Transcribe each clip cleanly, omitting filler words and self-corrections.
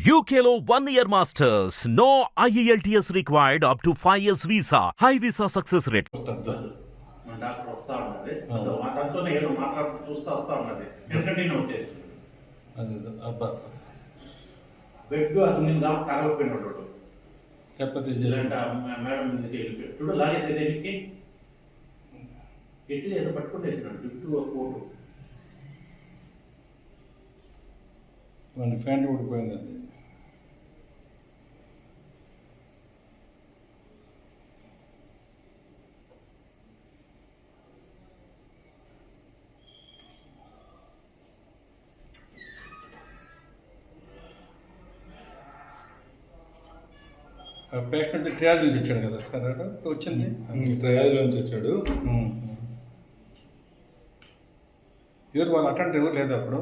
UKLO 1 year masters. No IELTS required up to 5 years visa. High visa success rate. మన doctor వస్తా ఉన్నది మా తనతోనే ఏదో మాట్లాడుతూ చూస్తూ వస్తా ఉన్నది ఎందుకంటే వచ్చేసి అదే అబ్బా బెడ్ అది నేను కాబట్టి తగలకపోయినాడు చెప్పతే ఇలాంటి మేడం మీదకి వెళ్ళిపోయాడు చూడు లాగేది దేనికి గట్టిగా ఏదో పట్టుకుని వేసినాడు జుట్టు ఒక కోటు మన ఫ్యాంట్ ఊడిపోయింది అది పేషెంట్ ట్రయల్ నుంచి వచ్చాడు కదా సార్ వచ్చింది ట్రయల్ నుంచి వచ్చాడు. ఎవరు వాళ్ళు అటెండ్ ఎవరు లేదు అప్పుడు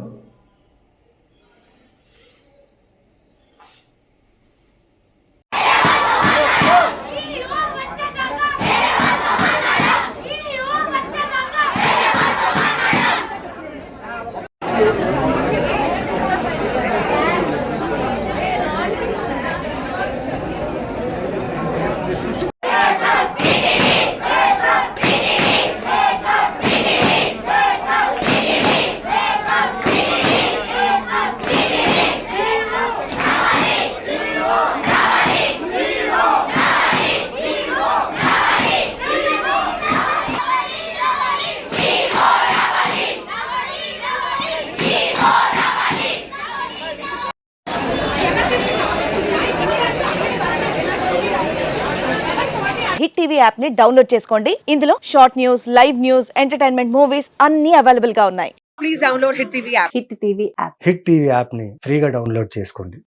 హిట్ టీవీ యాప్ ని డౌన్లోడ్ చేసుకోండి. ఇందులో short news, live news, entertainment movies అన్ని అవైలబుల్ గా ఉన్నాయి. Please download Hit TV app. Hit TV app hit TV యాప్ని ఫ్రీగా డౌన్లోడ్ చేసుకోండి.